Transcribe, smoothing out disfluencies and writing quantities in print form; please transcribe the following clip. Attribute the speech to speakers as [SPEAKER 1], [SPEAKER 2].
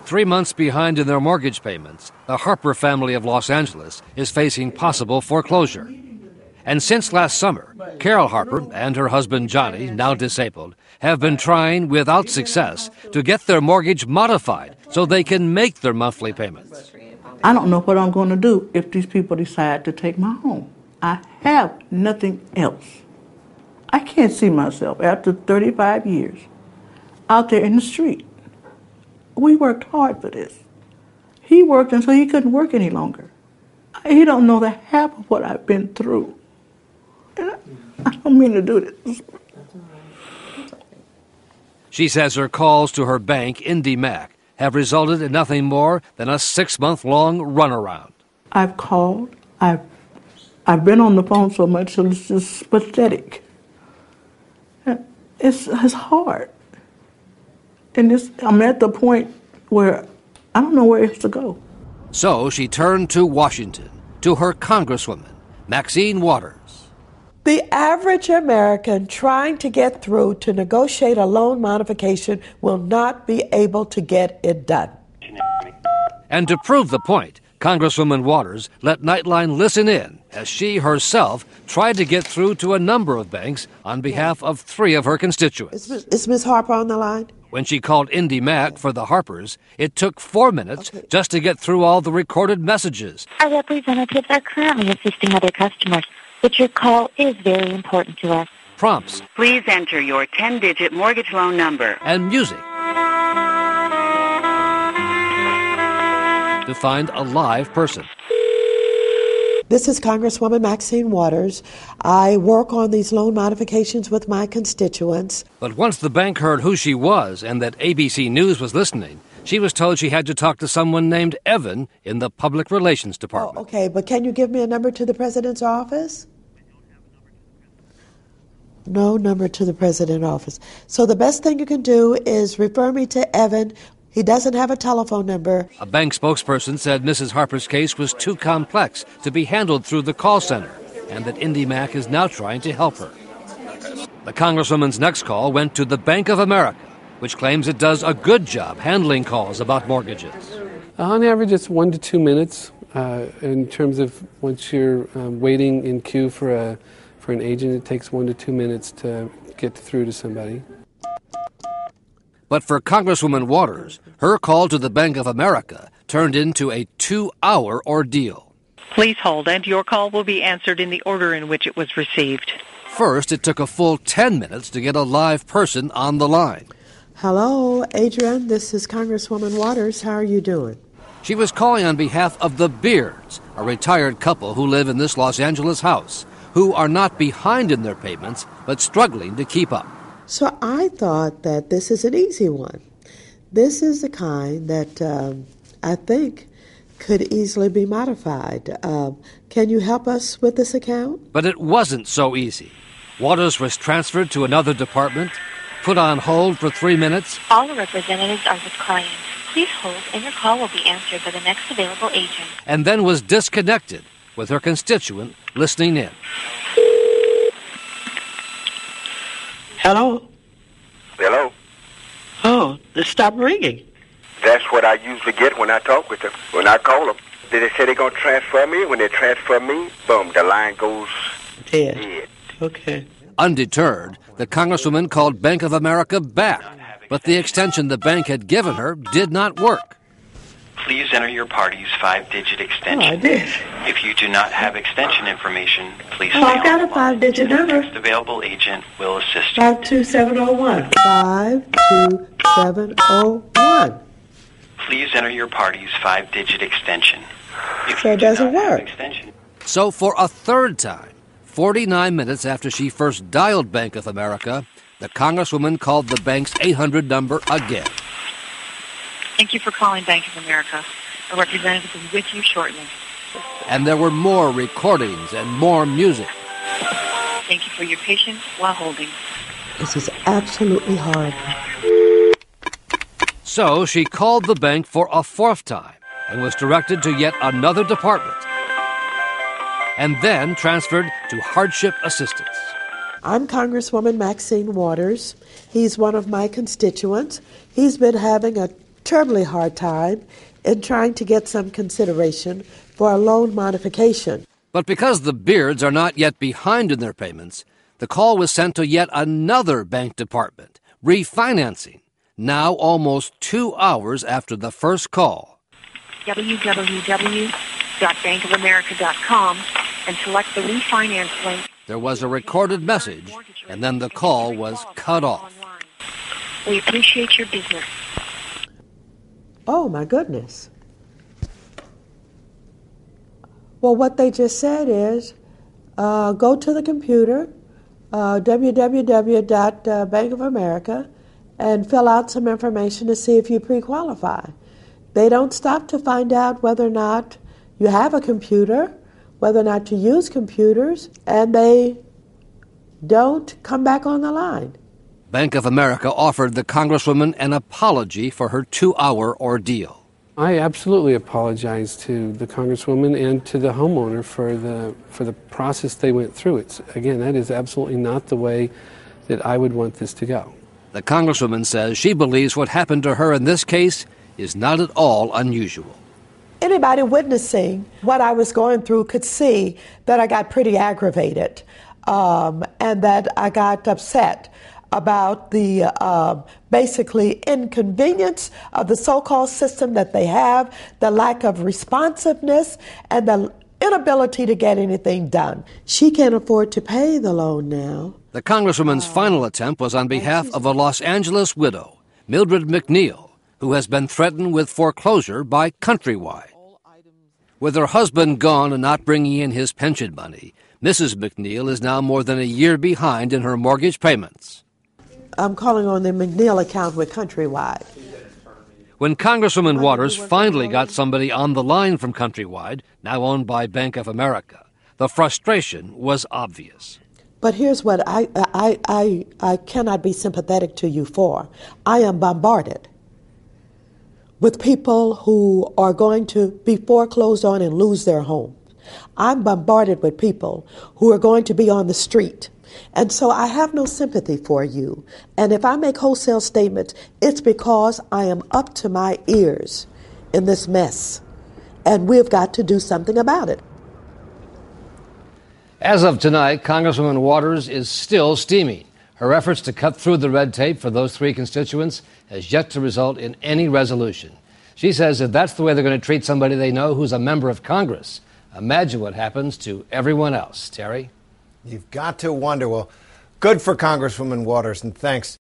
[SPEAKER 1] 3 months behind in their mortgage payments, the Harper family of Los Angeles is facing possible foreclosure. And since last summer, Carol Harper and her husband Johnny, now disabled, have been trying without success to get their mortgage modified so they can make their monthly payments.
[SPEAKER 2] I don't know what I'm going to do if these people decide to take my home. I have nothing else. I can't see myself after 35 years out there in the street. We worked hard for this. He worked until he couldn't work any longer. He don't know the half of what I've been through. And I don't mean to do this.
[SPEAKER 1] She says her calls to her bank, IndyMac, have resulted in nothing more than a 6-month-long runaround.
[SPEAKER 2] I've called. I've been on the phone so much so it's just pathetic. It's hard. And I'm at the point where I don't know where else to go.
[SPEAKER 1] So she turned to Washington, to her Congresswoman, Maxine Waters.
[SPEAKER 3] The average American trying to get through to negotiate a loan modification will not be able to get it done.
[SPEAKER 1] And to prove the point, Congresswoman Waters let Nightline listen in as she herself tried to get through to a number of banks on behalf of 3 of her constituents.
[SPEAKER 3] Is Ms. Harper on the line?
[SPEAKER 1] When she called IndyMac for the Harpers, it took 4 minutes just to get through all the recorded messages.
[SPEAKER 4] Our representatives are currently assisting other customers, but your call is very important to us.
[SPEAKER 1] Prompts.
[SPEAKER 5] Please enter your 10-digit mortgage loan number.
[SPEAKER 1] And music. To find a live person.
[SPEAKER 3] This is Congresswoman Maxine Waters. I work on these loan modifications with my constituents.
[SPEAKER 1] But once the bank heard who she was and that ABC News was listening, she was told she had to talk to someone named Evan in the Public Relations Department.
[SPEAKER 3] Oh, okay, but can you give me a number to the President's office? No number to the President's office. So the best thing you can do is refer me to Evan. He doesn't have a telephone number.
[SPEAKER 1] A bank spokesperson said Mrs. Harper's case was too complex to be handled through the call center, and that IndyMac is now trying to help her. The Congresswoman's next call went to the Bank of America, which claims it does a good job handling calls about mortgages.
[SPEAKER 6] On average, it's 1 to 2 minutes in terms of once you're waiting in queue for an agent, it takes 1 to 2 minutes to get through to somebody.
[SPEAKER 1] But for Congresswoman Waters, her call to the Bank of America turned into a 2-hour ordeal.
[SPEAKER 5] Please hold, and your call will be answered in the order in which it was received.
[SPEAKER 1] First, it took a full 10 minutes to get a live person on the line.
[SPEAKER 3] Hello, Adrian. This is Congresswoman Waters. How are you doing?
[SPEAKER 1] She was calling on behalf of the Beards, a retired couple who live in this Los Angeles house, who are not behind in their payments, but struggling to keep up.
[SPEAKER 3] So I thought that this is an easy one. This is the kind that I think could easily be modified. Can you help us with this account?
[SPEAKER 1] But it wasn't so easy. Waters was transferred to another department, put on hold for 3 minutes.
[SPEAKER 4] All the representatives are with clients. Please hold, and your call will be answered by the next available agent.
[SPEAKER 1] And then was disconnected, with her constituent listening in.
[SPEAKER 7] Hello?
[SPEAKER 8] Hello?
[SPEAKER 7] Oh, they stopped ringing.
[SPEAKER 8] That's what I usually get when I talk with them. When I call them, they say they're going to transfer me. When they transfer me, boom, the line goes dead.
[SPEAKER 7] Okay.
[SPEAKER 1] Undeterred, the Congresswoman called Bank of America back, but the extension the bank had given her did not work.
[SPEAKER 9] Please enter your party's 5-digit extension.
[SPEAKER 7] Oh, I did.
[SPEAKER 9] If you do not have extension information, please stay
[SPEAKER 3] I've got
[SPEAKER 9] on
[SPEAKER 3] a
[SPEAKER 9] the line.
[SPEAKER 3] 5-digit number.
[SPEAKER 9] The next available agent will assist you.
[SPEAKER 3] 52701. 52701.
[SPEAKER 9] Please enter your party's 5-digit extension. If
[SPEAKER 3] So
[SPEAKER 9] you
[SPEAKER 3] it
[SPEAKER 9] do
[SPEAKER 3] doesn't
[SPEAKER 9] not have
[SPEAKER 3] work.
[SPEAKER 9] extension,
[SPEAKER 1] So for a third time, 49 minutes after she first dialed Bank of America, the Congresswoman called the bank's 800 number again.
[SPEAKER 4] Thank you for calling Bank of America. A representative is with you shortly.
[SPEAKER 1] And there were more recordings and more music.
[SPEAKER 4] Thank you for your patience while holding.
[SPEAKER 3] This is absolutely horrible.
[SPEAKER 1] So she called the bank for a 4th time and was directed to yet another department, and then transferred to hardship assistance.
[SPEAKER 3] I'm Congresswoman Maxine Waters. He's one of my constituents. He's been having a terribly hard time in trying to get some consideration for a loan modification.
[SPEAKER 1] But because the Beards are not yet behind in their payments, the call was sent to yet another bank department, refinancing, now almost 2 hours after the first call.
[SPEAKER 4] www.bankofamerica.com and select the refinance link.
[SPEAKER 1] There was a recorded message, and then the call was cut off.
[SPEAKER 4] We appreciate your business.
[SPEAKER 3] Oh, my goodness. Well, what they just said is go to the computer, www.bankofamerica, and fill out some information to see if you pre-qualify. They don't stop to find out whether or not you have a computer, whether or not you use computers, and they don't come back on the line.
[SPEAKER 1] Bank of America offered the Congresswoman an apology for her 2-hour ordeal.
[SPEAKER 6] I absolutely apologize to the Congresswoman and to the homeowner for the process they went through. Again, that is absolutely not the way that I would want this to go.
[SPEAKER 1] The Congresswoman says she believes what happened to her in this case is not at all unusual.
[SPEAKER 3] Anybody witnessing what I was going through could see that I got pretty aggravated and that I got upset about the basically inconvenience of the so-called system that they have, the lack of responsiveness, and the inability to get anything done. She can't afford to pay the loan now.
[SPEAKER 1] The Congresswoman's final attempt was on behalf of a Los Angeles widow, Mildred McNeil, who has been threatened with foreclosure by Countrywide. With her husband gone and not bringing in his pension money, Mrs. McNeil is now more than a year behind in her mortgage payments.
[SPEAKER 3] I'm calling on the McNeil account with Countrywide.
[SPEAKER 1] When Congresswoman Waters finally got somebody on the line from Countrywide, now owned by Bank of America, the frustration was obvious.
[SPEAKER 3] But here's what I cannot be sympathetic to you for. I am bombarded with people who are going to be foreclosed on and lose their home. I'm bombarded with people who are going to be on the street. And so I have no sympathy for you. And if I make wholesale statements, it's because I am up to my ears in this mess. And we've got to do something about it.
[SPEAKER 1] As of tonight, Congresswoman Waters is still steaming. Her efforts to cut through the red tape for those three constituents has yet to result in any resolution. She says if that's the way they're going to treat somebody they know who's a member of Congress, imagine what happens to everyone else. Terry?
[SPEAKER 10] You've got to wonder. Well, good for Congresswoman Waters, and thanks.